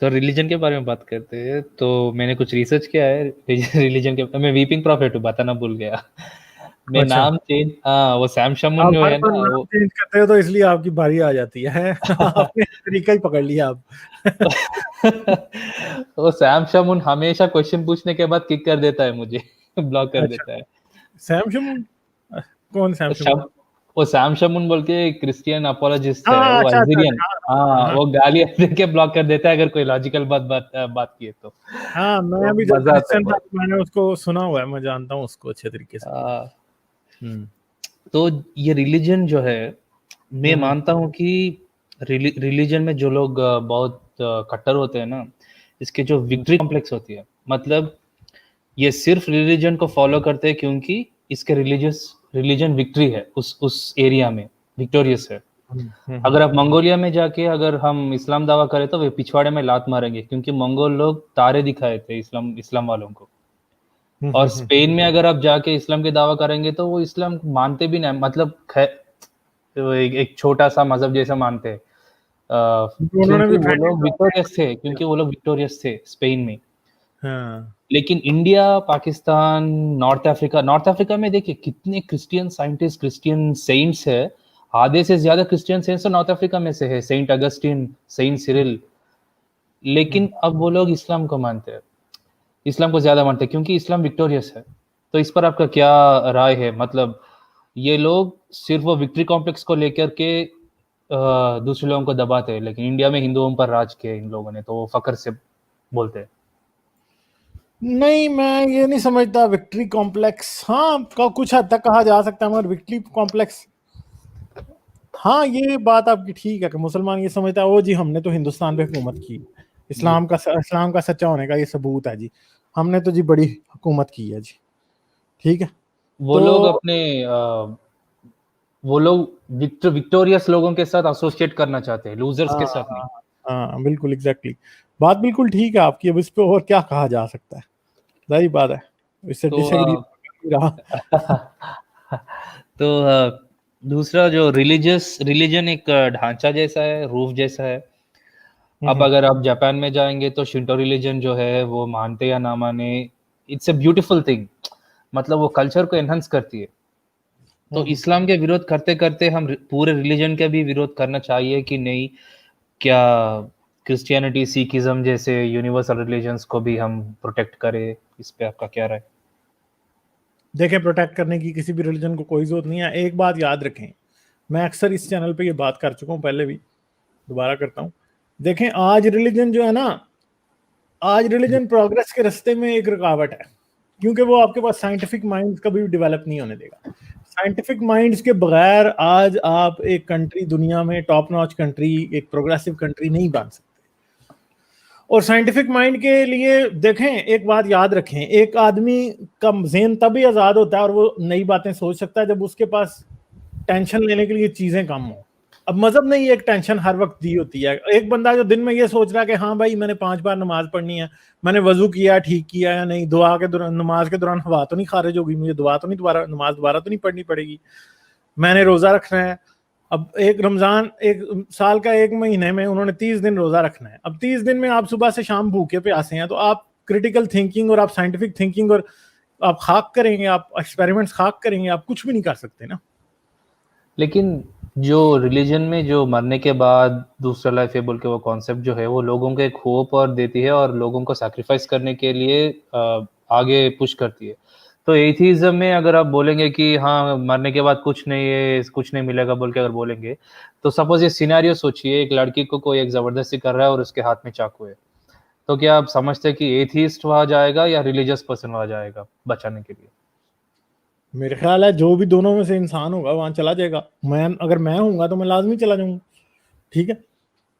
तो रिलीजन के बारे में बात करते हैं। तो मैंने कुछ रिसर्च किया है रिलीजन के। मैं वीपिंग प्रॉफिट हूँ, बताना भूल गया। मैं अच्छा, नाम चेंज, हाँ वो सैम शमुन आप जो हर है बार ना नाम वो चेंज करते हो तो इसलिए आपकी बारी आ जाती है। आपने तरीका ही पकड़ लिया आप। वो सैम शमुन हमेशा क्वेश्चन पूछने के बाद किक कर देता है मुझे, ब्लॉक कर अच्छा, देता है। सैम शमून? कौन सैम शमून? शम वो सैम शमुन बोल के क्रिश्चियन अपोलोजिस्ट है, हाँ, वो अच्छा अच्छा अल्जीरियन। अच्छा, हाँ हाँ हाँ वो गाली दे के ब्लॉक कर देता है अगर कोई लॉजिकल बात किए तो। हाँ, मैं तो भी जब मजा आता है क्रिश्चियन था बहुत। तो मैंने उसको सुना हुआ है, मैं जानता हूँ उसको अच्छे तरीके से। आ, हम्म तो ये रिलीजन जो है, मैं हम्म मानता हूँ कि रिलीजन में जो लोग बहुत कट्टर होते हैं ना, इसके जो हम्म विक्ट्री कॉम्प्लेक्स होती है, मतलब ये सिर्फ रिलीजन को फॉलो करते हैं क्योंकि इसके रिलीजन विक्ट्री है उस एरिया में, विक्टोरियस है। हम्म अगर हम्म आप मंगोलिया में जाके अगर हम इस्लाम दावा करें तो वे पिछवाड़े में लात मारेंगे, क्योंकि मंगोल लोग तारे दिखाए थे इस्लाम इस्लाम वालों को। हम्म और हम्म हम्म स्पेन में अगर आप जाके इस्लाम के दावा करेंगे तो वो इस्लाम मानते भी नहीं, मतलब तो एक छोटा सा मजहब जैसा मानते हैं। तो उन्होंने क्योंकि भी वो फ्रेंड लोग विक्टोरियस थे, क्योंकि वो लोग विक्टोरियस थे स्पेन में। हाँ, लेकिन इंडिया, पाकिस्तान, नॉर्थ अफ्रीका में देखिए कितने क्रिश्चियन साइंटिस्ट, क्रिश्चियन सेंट्स है। आधे से ज्यादा क्रिश्चियन सेंट्स तो नॉर्थ अफ्रीका में से है, सेंट अगस्टिन, सेंट सिरिल। लेकिन हम्म। अब वो लोग इस्लाम को मानते हैं, इस्लाम को ज्यादा मानते हैं क्योंकि इस्लाम विक्टोरियस है। तो इस पर आपका क्या राय है? मतलब ये लोग सिर्फ वो विक्ट्री कॉम्प्लेक्स को लेकर के दूसरे लोगों को दबाते हैं, लेकिन इंडिया में हिंदुओं पर राज किया इन लोगों ने, तो वो फकर से बोलते हैं। नहीं, मैं ये नहीं समझता विक्ट्री कॉम्प्लेक्स। हाँ, कुछ हद तक कहा जा सकता है, मगर विक्ट्री कॉम्प्लेक्स, हाँ ये बात आपकी ठीक है कि मुसलमान ये समझता है ओ जी हमने तो हिंदुस्तान पे हुकूमत की, जी, इस्लाम का सच्चा होने का ये सबूत है जी, हमने तो जी बड़ी हुकूमत की है जी। ठीक है। वो लोग तो अपने वो लोग विक्टोरियस लोगों के साथ एसोसिएट करना चाहते हैं, लूजर्स हाँ के साथ नहीं। हाँ हाँ, बिल्कुल एग्जैक्टली, बात बिल्कुल ठीक है आपकी। अब इस पे और क्या कहा जा सकता है, सही बात है, इससे तो डिसएग्री रहा। तो दूसरा जो रिलीजन एक ढांचा जैसा है, रूफ जैसा है। अब हम्म अगर आप जापान में जाएंगे तो शिंटो रिलीजन जो है, वो मानते या ना माने, इट्स अ ब्यूटीफुल थिंग। मतलब वो कल्चर को एनहांस करती है। तो हम्म इस्लाम के विरोध करते करते हम पूरे रिलीजन का भी विरोध करना चाहिए कि नहीं? क्या क्रिश्चियनिटी, सिखिज्म जैसे यूनिवर्सल रिलीजन्स को भी हम प्रोटेक्ट करें? इस पे आपका क्या राय? देखें, प्रोटेक्ट करने की किसी भी रिलीजन को कोई जरूरत नहीं है। एक बात याद रखें, मैं अक्सर इस चैनल पे ये बात कर चुका हूँ पहले भी, दोबारा करता हूँ। देखें, आज रिलीजन जो है ना, आज जी, रिलीजन प्रोग्रेस के रास्ते में एक रुकावट है, क्योंकि वो आपके पास साइंटिफिक माइंड कभी भी डेवलप नहीं होने देगा। साइंटिफिक माइंड्स के बगैर आज आप एक कंट्री, दुनिया में टॉप नॉच कंट्री, एक प्रोग्रेसिव कंट्री नहीं बन सकते। और साइंटिफिक माइंड के लिए देखें, एक बात याद रखें, एक आदमी का ज़हन तभी आज़ाद होता है और वो नई बातें सोच सकता है जब उसके पास टेंशन लेने के लिए चीज़ें कम हो। अब मजहब ने ये एक टेंशन हर वक्त दी होती है। एक बंदा जो दिन में ये सोच रहा है कि हाँ भाई मैंने 5 बार नमाज पढ़नी है, मैंने वजू किया, ठीक किया या नहीं, दुआ के दौरान, नमाज के दौरान हवा तो नहीं खारिज होगी, मुझे दुआ तो नहीं, दोबारा नमाज दोबारा तो नहीं पढ़नी पड़ेगी, मैंने रोजा रखना है। अब एक रमजान, एक साल का एक महीने में उन्होंने 30 दिन रोजा रखना है। अब 30 दिन में आप सुबह से शाम भूखे प्यासे हैं, तो आप क्रिटिकल थिंकिंग और आप साइंटिफिक थिंकिंग और आप खाक करेंगे, आप एक्सपेरिमेंट्स खाक करेंगे, आप कुछ भी नहीं कर सकते ना। लेकिन जो रिलीजन में जो मरने के बाद दूसरा लाइफ है बोल के वो कॉन्सेप्ट जो है, वो लोगों को एक होप और देती है और लोगों को सैक्रिफाइस करने के लिए आगे पुश करती है। तो एथीज्म में अगर आप बोलेंगे कि हाँ मरने के बाद कुछ नहीं है, कुछ नहीं मिलेगा बोल के अगर बोलेंगे, तो सपोज ये सिनेरियो सोचिए, एक लड़की को कोई एक जबरदस्ती कर रहा है और उसके हाथ में चाकू है। तो क्या आप समझते हैं कि एथीस्ट वहां जाएगा या रिलीजियस पर्सन वहां जाएगा बचाने के लिए? मेरे ख्याल है जो भी दोनों में से इंसान होगा वहां चला जाएगा। मैं, अगर मैं हूंगा तो मैं लाजमी चला जाऊंगा। ठीक है,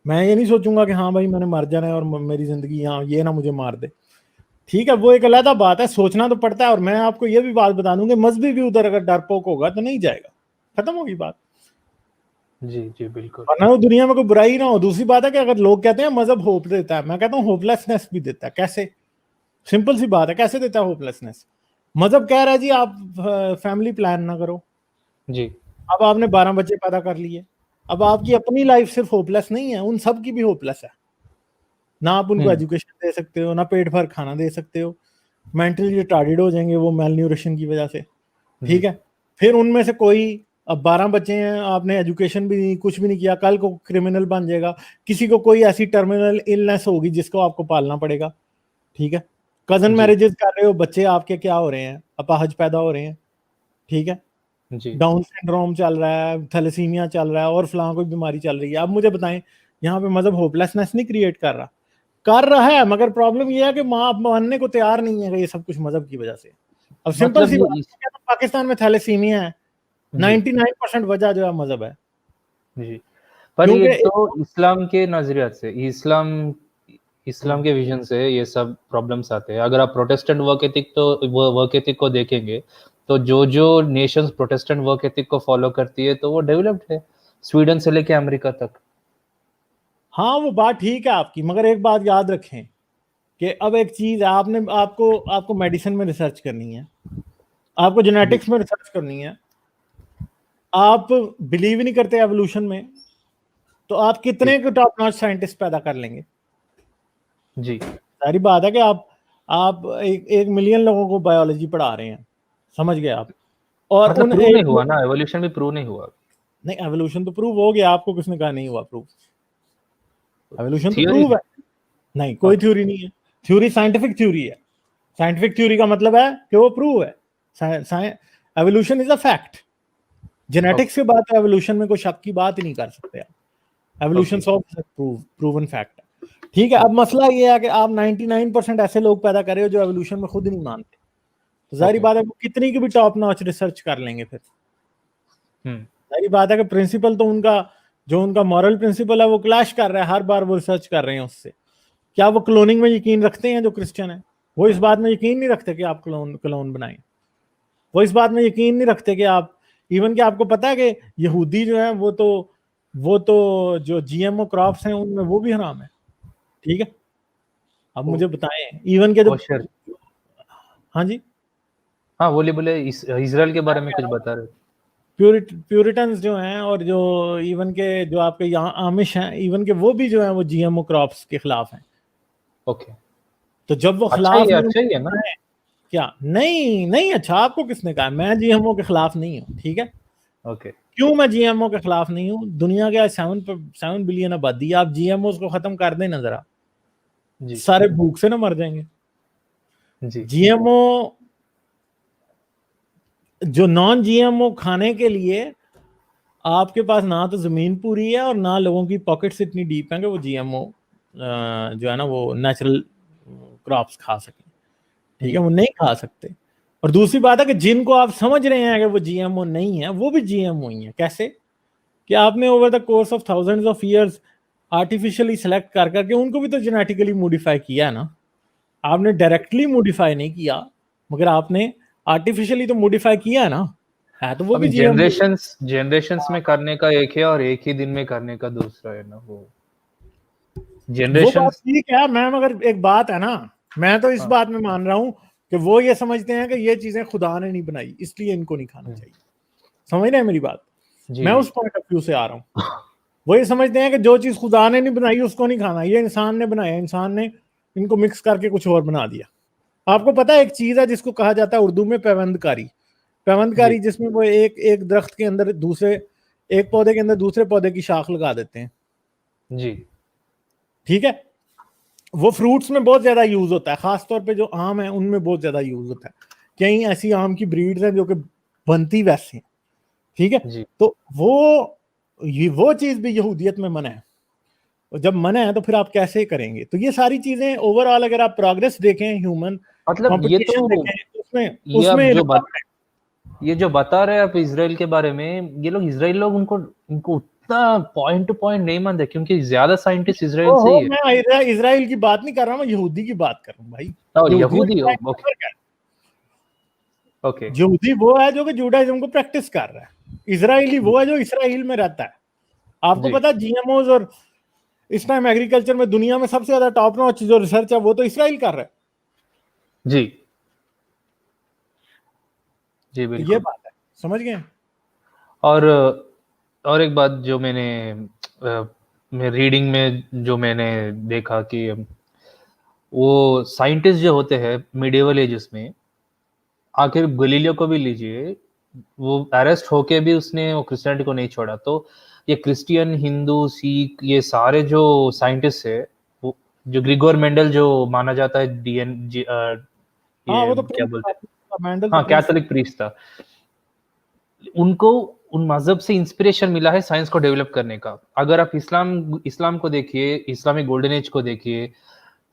मैं ये नहीं सोचूंगा कि हाँ भाई मैंने मर जाना है और मेरी जिंदगी यहाँ, ये ना मुझे मार दे। ठीक है, वो एक अलग बात है, सोचना तो पड़ता है। और मैं आपको ये भी बात बता दूं कि मजहबी भी उधर अगर डरपोक होगा तो नहीं जाएगा, खत्म होगी बात। जी जी बिल्कुल। वरना वो दुनिया में कोई बुराई ना हो। दूसरी बात है कि अगर लोग कहते हैं मजहब होप देता है, मैं कहता हूँ होपलेसनेस भी देता है। कैसे? सिंपल सी बात है, कैसे देता है होपलेसनेस? मजहब कह रहा है जी आप फैमिली प्लान ना करो। जी अब आपने 12 बच्चे पैदा कर लिए, अब आपकी अपनी लाइफ सिर्फ होपलेस नहीं है, उन सब की भी होपलेस है। ना आप उनको एजुकेशन दे सकते हो, ना पेट भर खाना दे सकते हो, मेंटली रिटार्डेड हो जाएंगे वो मेल न्यूट्रिशन की वजह से। ठीक है, फिर उनमें से कोई, अब 12 बच्चे हैं, आपने एजुकेशन भी नहीं, कुछ भी नहीं किया, कल को क्रिमिनल बन जाएगा, किसी को कोई ऐसी टर्मिनल इलनेस होगी जिसको आपको पालना पड़ेगा। ठीक है, कजन मैरिजेस कर रहे हो, बच्चे आपके क्या हो रहे हैं, अपाहज पैदा हो रहे हैं। ठीक है, डाउन सिंड्रोम चल रहा है, थैलेसीमिया चल रहा है, और फलां कोई बीमारी चल रही है। अब मुझे बताएं, यहाँ पे मजहब होपलेसनेस नहीं क्रिएट कर रहा है, मगर प्रॉब्लम ये है कि माँ मानने को तैयार नहीं है कि ये सब कुछ मजहब की वजह से। अब सिंपल सी बात है, तो पाकिस्तान में थैलेसीमिया है, 99% वजह जो है मजहब है जी। पर ये तो इस्लाम के नजरिया से, इस्लाम के विजन से ये सब प्रॉब्लम्स आते हैं। अगर आप Protestant work ethic work ethic को देखेंगे तो जो नेशंस प्रोटेस्टेंट वर्क एथिक को फॉलो करती है तो वो डेवलप्ड है, स्वीडन से लेके अमेरिका तक। हाँ वो बात ठीक है आपकी, मगर एक बात याद रखें कि अब एक चीज आपने आपको मेडिसिन में रिसर्च करनी है, आपको जेनेटिक्स में रिसर्च करनी है, आप बिलीव नहीं करते एवोल्यूशन में, तो आप कितने टॉप नॉच साइंटिस्ट पैदा कर लेंगे? जी, सारी बात है कि आप एक मिलियन लोगों को बायोलॉजी पढ़ा रहे हैं, समझ गए आप, और मतलब उन प्रूव नहीं हुआ ना, एवोल्यूशन भी प्रूव नहीं हुआ। नहीं, एवोल्यूशन तो प्रूव हो गया, आपको किसने कहा नहीं हुआ प्रूव? एवोल्यूशन तो थियोरी प्रूव है। नहीं, कोई थ्योरी नहीं है, थ्योरी साइंटिफिक थ्योरी है। साइंटिफिक थ्योरी का मतलब है कि वो प्रूव है। Evolution is a fact. Genetics के बाद एवोल्यूशन में कोई शक की बात ही नहीं कर सकते आप। एवोल्यूशन 100% प्रूवन फैक्ट है। ठीक है, अब मसला ये है कि आप 99% ऐसे लोग पैदा कर रहे हो जो एवोल्यूशन में खुद ही नहीं मानते, तो जाहिर बात है वो कितनी की भी टॉप नॉच रिसर्च कर लेंगे, फिर जाहिर बात है कि प्रिंसिपल तो उनका, जो उनका मॉरल प्रिंसिपल है वो क्लैश कर रहा है, हर बार वो रिसर्च कर रहे हैं उससे। क्या वो क्लोनिंग में यकीन रखते हैं जो क्रिश्चियन है? वो इस बात में यकीन नहीं रखते कि आप क्लोन बनाएं। वो इस बात में यकीन नहीं रखते कि आप, इवन कि आपको पता है कि यहूदी जो है वो तो जो जीएमओ क्रॉप्स हैं उनमें वो भी हराम है। ठीक है, अब मुझे बताएं, इवन के जो, हाँ जी, हाँ बोले इजराइल के बारे में कुछ बता रहे। प्यूरिटन्स जो हैं, और जो इवन के जो आपके यहाँ आमिश हैं, इवन के वो भी जो है वो जीएमओ क्रॉप्स के खिलाफ हैं। ओके, तो जब वो अच्छा खिलाफ ही है ना। क्या नहीं नहीं, अच्छा आपको किसने कहा? मैं जीएमओ के खिलाफ नहीं हूँ। ठीक है, ओके, क्यों मैं जीएमओ के खिलाफ नहीं हूँ? दुनिया के 7 बिलियन आबादी, आप जीएमओ को खत्म कर दें ना जरा, सारे भूख से ना मर जाएंगे। जीएमओ, जो नॉन जीएमओ खाने के लिए आपके पास ना तो जमीन पूरी है और ना लोगों की पॉकेट्स इतनी डीप हैं कि वो जीएमओ जो है ना वो नेचुरल क्रॉप्स खा सकें। ठीक है, वो नहीं खा सकते। और दूसरी बात है कि जिनको आप समझ रहे हैं कि वो जीएमओ नहीं है, वो भी जीएमओ ही है। कैसे? कि आपने over the course of thousands of years artificially select कर करके उनको भी तो जेनेटिकली मॉडिफाई किया है ना। आपने डायरेक्टली मॉडिफाई नहीं किया, मगर आपने आर्टिफिशियली तो मॉडिफाई किया है ना, है तो वो भी जीएमओ। जनरेशंस में करने का एक है और एक ही दिन में करने का दूसरा है ना, वो बात जनरेशंस। ठीक है मैम, मगर एक बात है ना, मैं तो इस बात में मान रहा हूं कि वो ये समझते हैं कि ये चीजें खुदा ने नहीं बनाई, इसलिए इनको नहीं खाना चाहिए। समझ रहे हैं मेरी बात? मैं उस पॉइंट ऑफ व्यू से आ रहा हूँ। वो ये समझते हैं कि जो चीज खुदा ने नहीं बनाई उसको नहीं खाना, ये इंसान ने बनाया, इंसान ने इनको मिक्स करके कुछ और बना दिया। आपको पता है एक चीज है जिसको कहा जाता है उर्दू में पैवंदकारी, जिसमें वो एक एक दरख्त के अंदर दूसरे, एक पौधे के अंदर दूसरे पौधे की शाख लगा देते हैं। जी, ठीक है, वो फ्रूट्स में बहुत ज्यादा यूज होता है, खासतौर पे जो आम है उनमें बहुत ज्यादा यूज होता है। कई ऐसी आम की ब्रीड्स हैं जो कि बनती वैसे हैं। ठीक है, तो वो चीज भी यहूदियत में मना है। और जब मना है तो फिर आप कैसे करेंगे? तो ये सारी चीजें ओवरऑल अगर आप प्रोग्रेस देखें, ह्यूमन मतलब ये कॉम्पिटिशन तो देखें, उसमें ये जो बता रहे हैं आप इसराइल के बारे में, ये लोग इसराइल लोग उनको उतना पॉइंट टू पॉइंट नहीं मानते क्योंकि ज्यादा साइंटिस्ट इसराइल से ही है। मैं इसराइल की बात नहीं कर रहा, मैं यहूदी की बात कर रहा हूँ भाई। यहूदी हो, ओके। यहूदी वो है जो कि जूडाइज्म को प्रैक्टिस कर रहा है, इसराइली वो है जो इसराइल में रहता है। आपको पता है जीएमओज और इस टाइम एग्रीकल्चर में दुनिया में सबसे ज्यादा टॉप नॉच जो रिसर्च है वो तो इसराइल कर रहा है। जी जी बिल्कुल, तो ये बात है, समझ गए? और एक बात जो मैंने मैं रीडिंग में जो मैंने देखा कि वो साइंटिस्ट जो होते हैं मिडिवल एजेस में, आखिर गलीलियो को भी लीजिए, वो अरेस्ट होके भी उसने वो क्रिश्चियनिटी को नहीं छोड़ा। तो ये क्रिश्चियन, हिंदू, सिख ये सारे जो साइंटिस्ट है, वो जो ग्रिगोर मेंडल जो माना जाता है हाँ, ये वो तो क्या प्रीस्ट बोलते हैं? था, मेंडल तो हाँ, प्रीस्ट। कैथोलिक प्रीस्ट था। उनको उन मज़हब से इंस्पिरेशन मिला है साइंस को डेवलप करने का। अगर आप इस्लाम को देखिए, इस्लामिक गोल्डन एज को देखिए,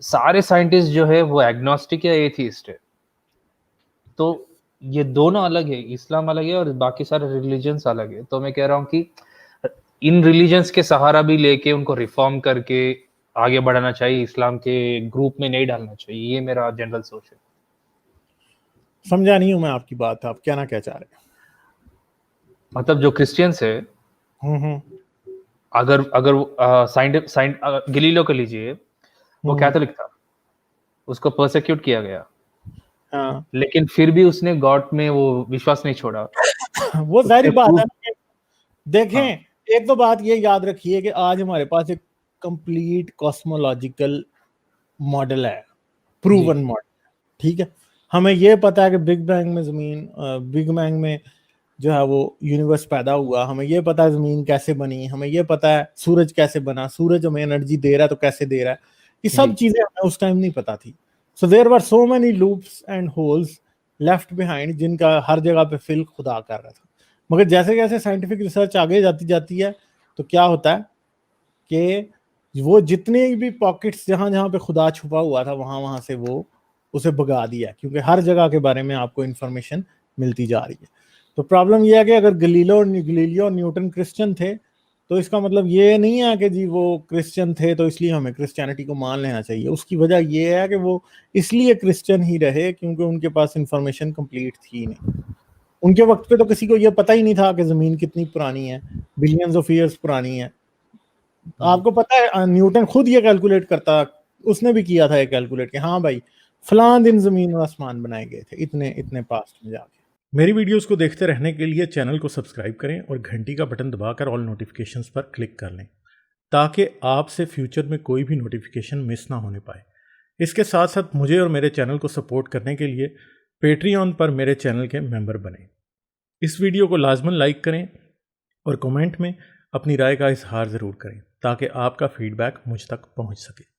सारे साइंटिस्ट जो है वो एग्नोस्टिक या एथियस्ट है। तो ये दोनों अलग है, इस्लाम अलग है और बाकी सारे रिलीजन्स अलग है। तो मैं कह रहा हूँ कि इन रिलीजन्स के सहारा भी लेके उनको रिफॉर्म करके आगे बढ़ाना चाहिए, इस्लाम के ग्रुप में नहीं डालना चाहिए। ये मेरा जनरल सोच है। समझा नहीं हूं मैं आपकी बात, आप क्या ना क्या चाह रहे मतलब जो क्रिश्चियंस है, हैं? अगर अगर गलीलियो को लीजिए, वो हम्म। कैथोलिक था, उसको परसिक्यूट किया गया, हाँ। लेकिन फिर भी उसने गॉड में वो विश्वास नहीं छोड़ा। वो जाहिर उसने बात है प्रूव ना कि देखें, हाँ, एक तो बात ये याद रखिए कि आज हमारे पास एक कंप्लीट कॉस्मोलॉजिकल मॉडल है, जी, प्रूवन मॉडल। ठीक है, हमें ये पता है कि बिग बैंग में जो है वो यूनिवर्स पैदा हुआ, हमें ये पता है जमीन कैसे बनी, हमें ये पता है सूरज कैसे बना, सूरज हमें एनर्जी दे रहा है तो कैसे दे रहा है। ये सब जी, चीजें हमें उस टाइम नहीं पता थी। So there were so many loops and holes left behind, जिनका हर जगह पे फिल खुदा कर रहा था। मगर जैसे जैसे साइंटिफिक रिसर्च आगे जाती जाती है, तो क्या होता है कि वो जितने भी पॉकेट्स जहां जहां पे खुदा छुपा हुआ था, वहां वहां से वो उसे भगा दिया, क्योंकि हर जगह के बारे में आपको इंफॉर्मेशन मिलती जा रही है। तो प्रॉब्लम यह है कि अगर गलीलियो और न्यूटन क्रिश्चियन थे, तो इसका मतलब ये नहीं है कि जी वो क्रिश्चियन थे तो इसलिए हमें क्रिश्चियनिटी को मान लेना चाहिए। उसकी वजह यह है कि वो इसलिए क्रिश्चियन ही रहे क्योंकि उनके पास इंफॉर्मेशन कंप्लीट थी नहीं। उनके वक्त पे तो किसी को यह पता ही नहीं था कि जमीन कितनी पुरानी है, बिलियंस ऑफ ईयर्स पुरानी है। जी। आपको पता है न्यूटन खुद ये कैलकुलेट करता, उसने भी किया था ये कैलकुलेट कि हाँ भाई फलां दिन जमीन और आसमान बनाए गए थे इतने इतने पास्ट में जाके। मेरी वीडियोस को देखते रहने के लिए चैनल को सब्सक्राइब करें और घंटी का बटन दबाकर ऑल नोटिफिकेशंस पर क्लिक कर लें, ताकि आपसे फ्यूचर में कोई भी नोटिफिकेशन मिस ना होने पाए। इसके साथ साथ मुझे और मेरे चैनल को सपोर्ट करने के लिए पेट्रियन पर मेरे चैनल के मेंबर बने। इस वीडियो को लाजमन लाइक करें और कमेंट में अपनी राय का इजहार ज़रूर करें, ताकि आपका फीडबैक मुझ तक पहुंच सके।